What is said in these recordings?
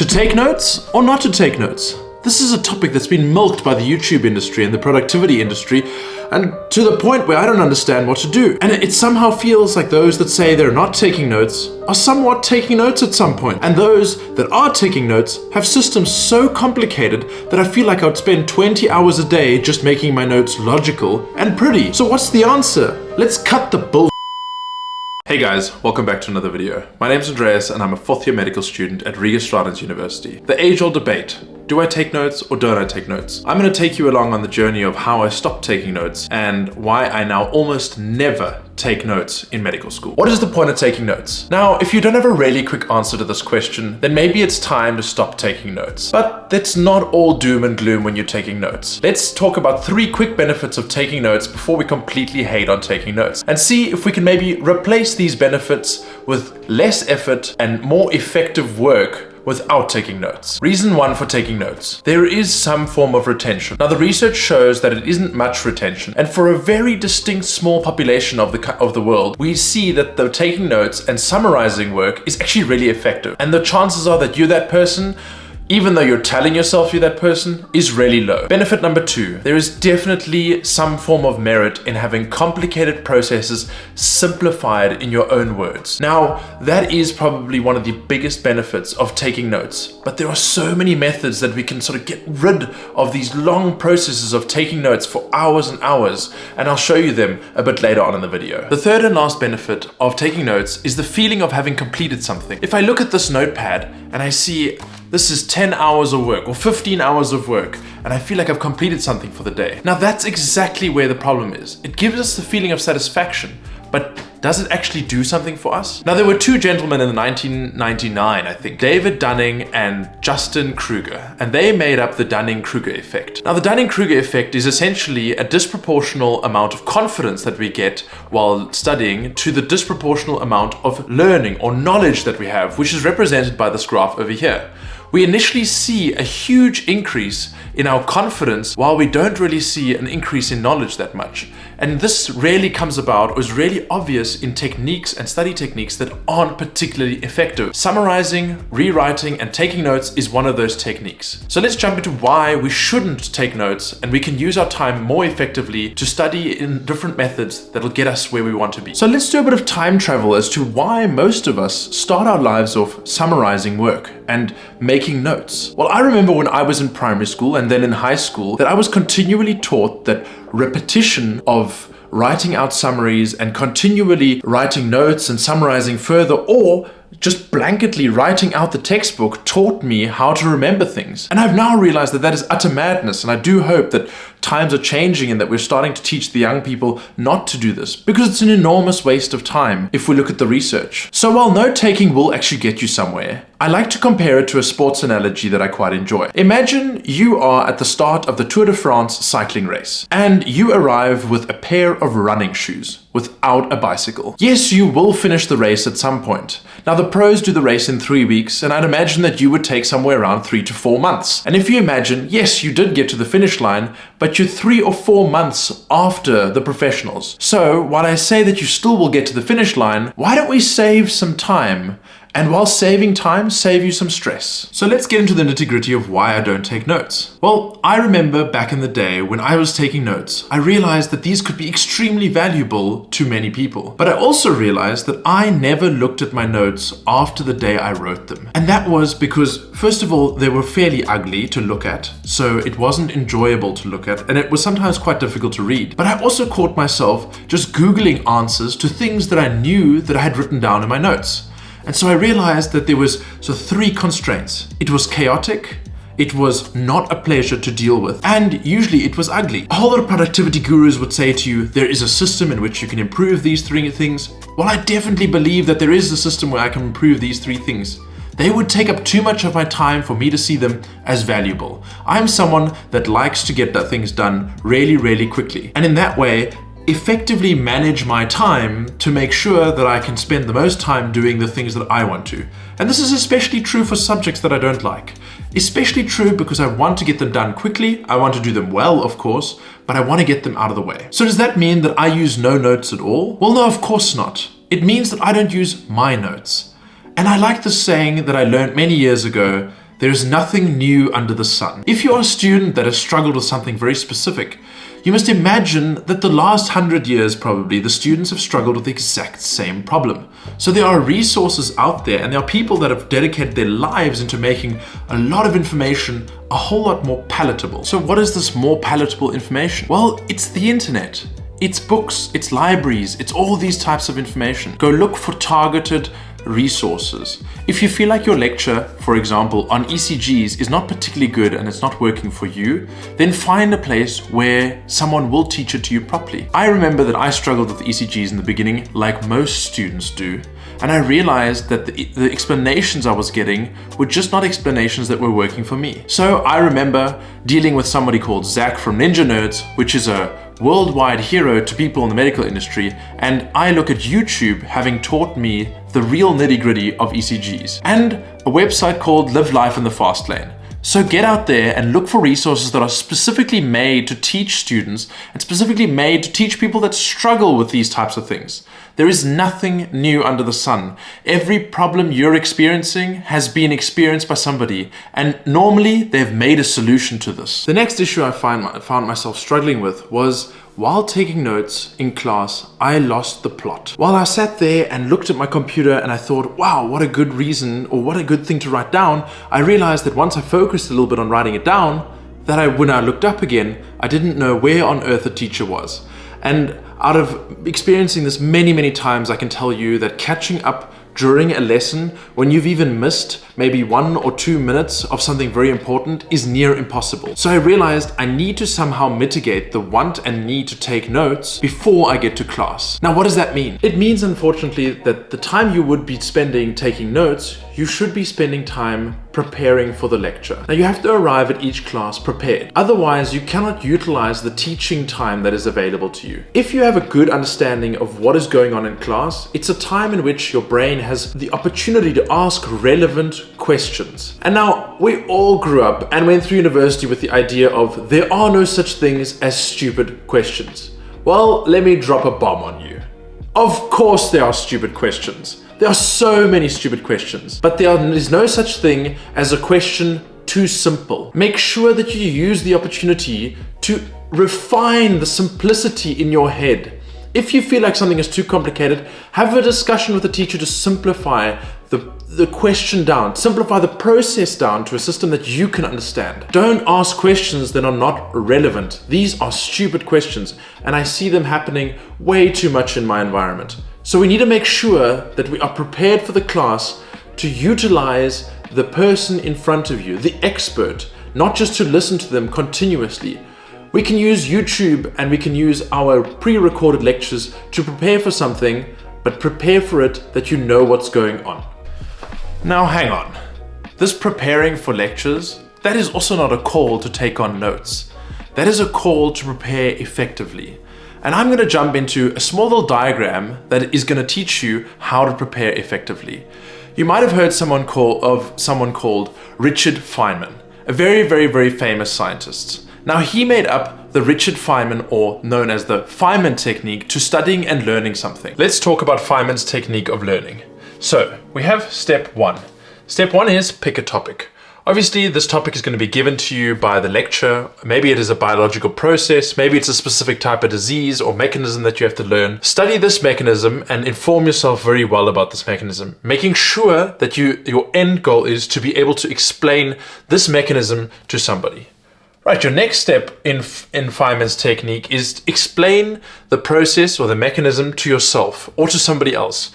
To take notes or not to take notes? This is a topic that's been milked by the YouTube industry and the productivity industry, and to the point where I don't understand what to do. And it somehow feels like those that say they're not taking notes are somewhat taking notes at some point. And those that are taking notes have systems so complicated that I feel like I would spend 20 hours a day just making my notes logical and pretty. So what's the answer? Let's cut the bull. Hey guys, welcome back to another video. My name's Andreas and I'm a fourth year medical student at Riga University. The age-old debate, do I take notes or don't I take notes? I'm going to take you along on the journey of how I stopped taking notes and why I now almost never take notes in medical school. What is the point of taking notes? Now, if you don't have a really quick answer to this question, then maybe it's time to stop taking notes. But that's not all doom and gloom when you're taking notes. Let's talk about 3 quick benefits of taking notes before we completely hate on taking notes, and see if we can maybe replace these benefits with less effort and more effective work without taking notes. Reason 1 for taking notes. There is some form of retention. Now the research shows that it isn't much retention, and for a very distinct small population of the world, we see that the taking notes and summarizing work is actually really effective. And the chances are that you're that person, even though you're telling yourself you're that person, is really low. Benefit number 2, there is definitely some form of merit in having complicated processes simplified in your own words. Now, that is probably one of the biggest benefits of taking notes, but there are so many methods that we can sort of get rid of these long processes of taking notes for hours and hours, and I'll show you them a bit later on in the video. The third and last benefit of taking notes is the feeling of having completed something. If I look at this notepad and I see this is 10 hours of work or 15 hours of work, and I feel like I've completed something for the day. Now that's exactly where the problem is. It gives us the feeling of satisfaction, but does it actually do something for us? Now there were 2 gentlemen in 1999, I think, David Dunning and Justin Kruger, and they made up the Dunning-Kruger effect. Now the Dunning-Kruger effect is essentially a disproportional amount of confidence that we get while studying to the disproportional amount of learning or knowledge that we have, which is represented by this graph over here. We initially see a huge increase in our confidence while we don't really see an increase in knowledge that much. And this rarely comes about or is really obvious in techniques and study techniques that aren't particularly effective. Summarizing, rewriting, and taking notes is one of those techniques. So let's jump into why we shouldn't take notes and we can use our time more effectively to study in different methods that'll get us where we want to be. So let's do a bit of time travel as to why most of us start our lives off summarizing work and making notes. Well, I remember when I was in primary school and then in high school that I was continually taught that repetition of writing out summaries and continually writing notes and summarizing further, or just blanketly writing out the textbook, taught me how to remember things. And I've now realized that that is utter madness, and I do hope that times are changing and that we're starting to teach the young people not to do this, because it's an enormous waste of time if we look at the research. So while note-taking will actually get you somewhere, I like to compare it to a sports analogy that I quite enjoy. Imagine you are at the start of the Tour de France cycling race, and you arrive with a pair of running shoes without a bicycle. Yes, you will finish the race at some point. Now the pros do the race in 3 weeks, and I'd imagine that you would take somewhere around 3 to 4 months. And if you imagine, yes, you did get to the finish line, but you're 3 or 4 months after the professionals. So while I say that you still will get to the finish line, why don't we save some time? And while saving time, save you some stress. So let's get into the nitty-gritty of why I don't take notes. Well, I remember back in the day when I was taking notes, I realized that these could be extremely valuable to many people. But I also realized that I never looked at my notes after the day I wrote them. And that was because, first of all, they were fairly ugly to look at, so it wasn't enjoyable to look at, and it was sometimes quite difficult to read. But I also caught myself just Googling answers to things that I knew that I had written down in my notes. And so I realized that there was 3 constraints. It was chaotic, it was not a pleasure to deal with, and usually it was ugly. A whole lot of productivity gurus would say to you, there is a system in which you can improve these 3 things. Well, I definitely believe that there is a system where I can improve these 3 things. They would take up too much of my time for me to see them as valuable. I'm someone that likes to get things done really, really quickly. And in that way, effectively manage my time to make sure that I can spend the most time doing the things that I want to. And this is especially true for subjects that I don't like. Especially true because I want to get them done quickly, I want to do them well, of course, but I want to get them out of the way. So does that mean that I use no notes at all? Well, no, of course not. It means that I don't use my notes. And I like this saying that I learned many years ago There is nothing new under the sun. If you are a student that has struggled with something very specific, you must imagine that the last 100 years probably the students have struggled with the exact same problem. So there are resources out there and there are people that have dedicated their lives into making a lot of information a whole lot more palatable. So what is this more palatable information? Well, it's the internet. It's books, it's libraries, it's all these types of information. Go look for targeted resources. If you feel like your lecture, for example, on ECGs is not particularly good and it's not working for you, then find a place where someone will teach it to you properly. I remember that I struggled with ECGs in the beginning, like most students do, and I realized that the explanations I was getting were just not explanations that were working for me. So I remember dealing with somebody called Zach from Ninja Nerds, which is a worldwide hero to people in the medical industry, and I look at YouTube having taught me the real nitty-gritty of ECGs, and a website called Live Life in the Fast Lane. So get out there and look for resources that are specifically made to teach students and specifically made to teach people that struggle with these types of things. There is nothing new under the sun. Every problem you're experiencing has been experienced by somebody, and normally they've made a solution to this. The next issue I found myself struggling with was while taking notes in class, I lost the plot. While I sat there and looked at my computer and I thought, wow, what a good reason or what a good thing to write down, I realized that once I focused a little bit on writing it down, when I looked up again, I didn't know where on earth the teacher was. And out of experiencing this many, many times, I can tell you that catching up during a lesson, when you've even missed maybe 1 or 2 minutes of something very important, is near impossible. So I realized I need to somehow mitigate the want and need to take notes before I get to class. Now, what does that mean? It means, unfortunately, that the time you would be spending taking notes, you should be spending time preparing for the lecture. Now, you have to arrive at each class prepared. Otherwise, you cannot utilize the teaching time that is available to you. If you have a good understanding of what is going on in class, it's a time in which your brain has the opportunity to ask relevant questions. And now, we all grew up and went through university with the idea of there are no such things as stupid questions. Well, let me drop a bomb on you. Of course there are stupid questions. There are so many stupid questions, but there is no such thing as a question too simple. Make sure that you use the opportunity to refine the simplicity in your head. If you feel like something is too complicated, have a discussion with the teacher to simplify the question down, simplify the process down to a system that you can understand. Don't ask questions that are not relevant. These are stupid questions, and I see them happening way too much in my environment. So we need to make sure that we are prepared for the class to utilize the person in front of you, the expert, not just to listen to them continuously. We can use YouTube and we can use our pre-recorded lectures to prepare for something, but prepare for it that you know what's going on. Now hang on. This preparing for lectures, that is also not a call to take on notes. That is a call to prepare effectively. And I'm going to jump into a small little diagram that is going to teach you how to prepare effectively. You might have heard someone called Richard Feynman, a very, very, very famous scientist. Now, he made up the Richard Feynman, or known as the Feynman technique, to studying and learning something. Let's talk about Feynman's technique of learning. So we have step 1. Step 1 is pick a topic. Obviously, this topic is going to be given to you by the lecture. Maybe it is a biological process, maybe it's a specific type of disease or mechanism that you have to learn. Study this mechanism and inform yourself very well about this mechanism, making sure that your end goal is to be able to explain this mechanism to somebody. Right, your next step in Feynman's technique is explain the process or the mechanism to yourself or to somebody else.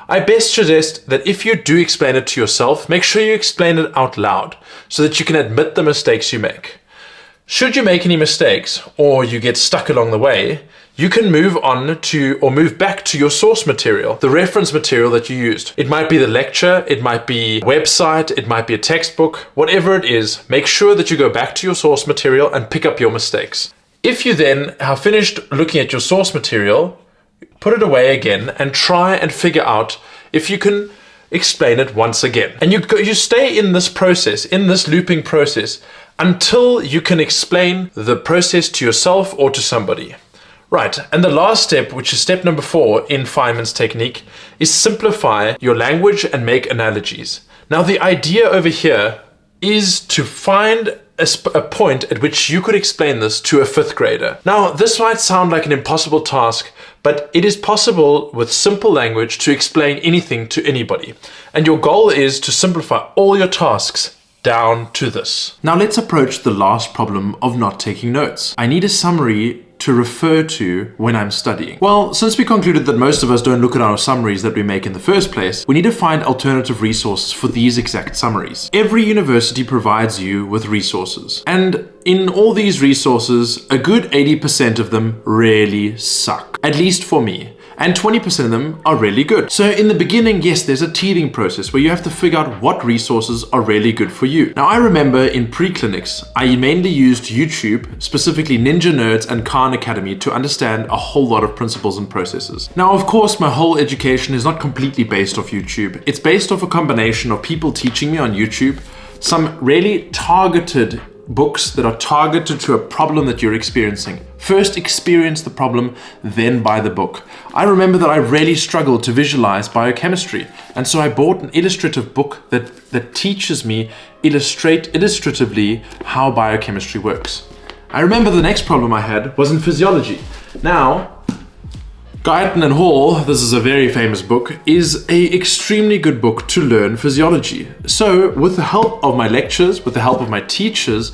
I best suggest that if you do explain it to yourself, make sure you explain it out loud so that you can admit the mistakes you make. Should you make any mistakes or you get stuck along the way, you can move on to or move back to your source material, the reference material that you used. It might be the lecture, it might be a website, it might be a textbook, whatever it is, make sure that you go back to your source material and pick up your mistakes. If you then have finished looking at your source material, put it away again and try and figure out if you can explain it once again. And you stay in this process, in this looping process, until you can explain the process to yourself or to somebody. Right, and the last step, which is step number 4 in Feynman's technique, is simplify your language and make analogies. Now, the idea over here is to find a point at which you could explain this to a fifth grader. Now, this might sound like an impossible task, but it is possible with simple language to explain anything to anybody. And your goal is to simplify all your tasks down to this. Now let's approach the last problem of not taking notes. I need a summary to refer to when I'm studying. Well, since we concluded that most of us don't look at our summaries that we make in the first place, we need to find alternative resources for these exact summaries. Every university provides you with resources, and in all these resources, a good 80% of them really suck, at least for me. And 20% of them are really good. So in the beginning, yes, there's a teething process where you have to figure out what resources are really good for you. Now, I remember in pre-clinics, I mainly used YouTube, specifically Ninja Nerds and Khan Academy, to understand a whole lot of principles and processes. Now, of course, my whole education is not completely based off YouTube. It's based off a combination of people teaching me on YouTube, some really targeted books that are targeted to a problem that you're experiencing. First experience the problem, then buy the book. I remember that I really struggled to visualize biochemistry, and so I bought an illustrative book that teaches me illustratively how biochemistry works. I remember the next problem I had was in physiology. Now, Guyton and Hall, this is a very famous book, is an extremely good book to learn physiology. So with the help of my lectures, with the help of my teachers,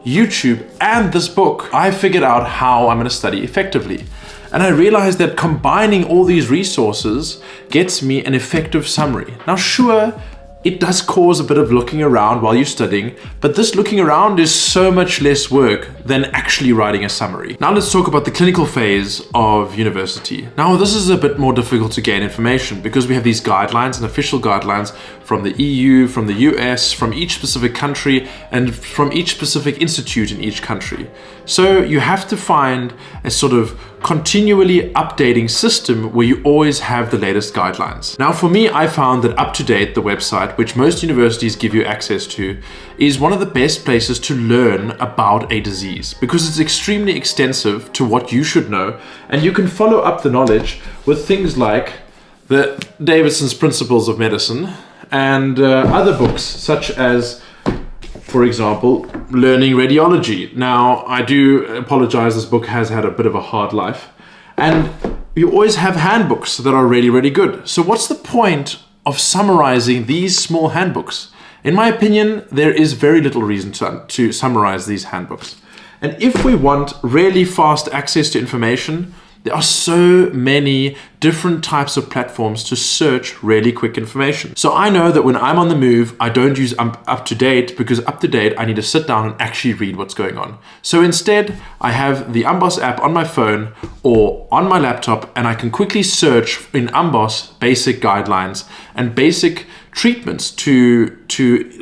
YouTube and this book, I figured out how I'm going to study effectively. And I realized that combining all these resources gets me an effective summary. Now sure, it does cause a bit of looking around while you're studying, but this looking around is so much less work than actually writing a summary. Now let's talk about the clinical phase of university. Now this is a bit more difficult to gain information because we have these guidelines and official guidelines from the EU, from the US, from each specific country, and from each specific institute in each country. So you have to find a sort of continually updating system where you always have the latest guidelines. Now for me, I found that UpToDate, the website, which most universities give you access to, is one of the best places to learn about a disease because it's extremely extensive to what you should know, and you can follow up the knowledge with things like the Davidson's Principles of Medicine and other books such as, for example, Learning Radiology. Now, I do apologize, this book has had a bit of a hard life. And you always have handbooks that are really, really good. So what's the point of summarizing these small handbooks? In my opinion, there is very little reason to summarize these handbooks. And if we want really fast access to information, there are so many different types of platforms to search really quick information. So I know that when I'm on the move, I don't use UpToDate because UpToDate, I need to sit down and actually read what's going on. So instead, I have the Amboss app on my phone or on my laptop, and I can quickly search in Amboss basic guidelines and basic treatments to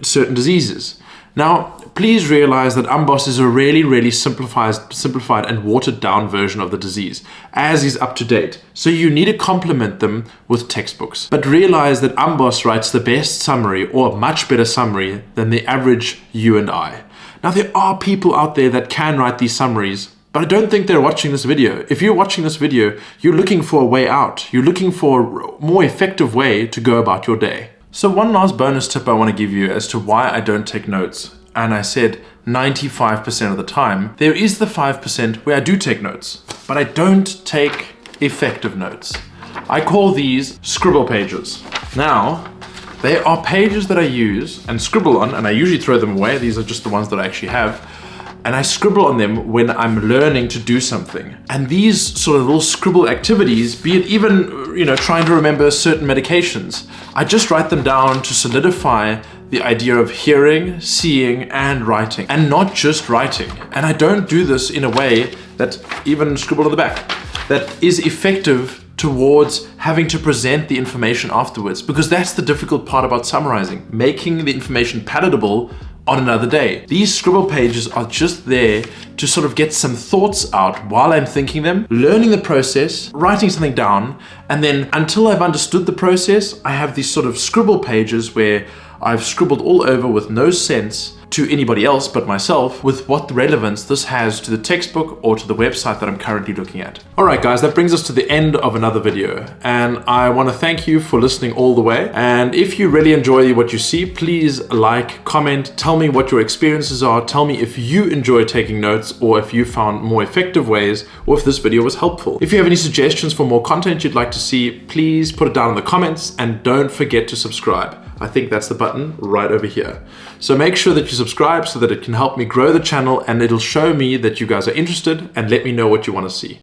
certain diseases. Now, please realize that Amboss is a really, really simplified and watered down version of the disease, as is UpToDate. So you need to complement them with textbooks. But realize that Amboss writes the best summary, or a much better summary, than the average you and I. Now, there are people out there that can write these summaries, but I don't think they're watching this video. If you're watching this video, you're looking for a way out. You're looking for a more effective way to go about your day. So one last bonus tip I want to give you as to why I don't take notes. And I said 95% of the time, there is the 5% where I do take notes, but I don't take effective notes. I call these scribble pages. Now, they are pages that I use and scribble on, and I usually throw them away. These are just the ones that I actually have. And I scribble on them when I'm learning to do something. And these sort of little scribble activities, be it even, trying to remember certain medications, I just write them down to solidify the idea of hearing, seeing, and writing, and not just writing. And I don't do this in a way that, even scribble on the back, that is effective towards having to present the information afterwards, because that's the difficult part about summarizing, making the information palatable on another day. These scribble pages are just there to sort of get some thoughts out while I'm thinking them, learning the process, writing something down, and then until I've understood the process, I have these sort of scribble pages where I've scribbled all over with no sense, to anybody else but myself with what relevance this has to the textbook or to the website that I'm currently looking at. Alright guys, that brings us to the end of another video, and I want to thank you for listening all the way. And if you really enjoy what you see, please like, comment, tell me what your experiences are, tell me if you enjoy taking notes or if you found more effective ways, or if this video was helpful. If you have any suggestions for more content you'd like to see, please put it down in the comments, and don't forget to subscribe. I think that's the button right over here. So make sure that you subscribe so that it can help me grow the channel, and it'll show me that you guys are interested and let me know what you want to see.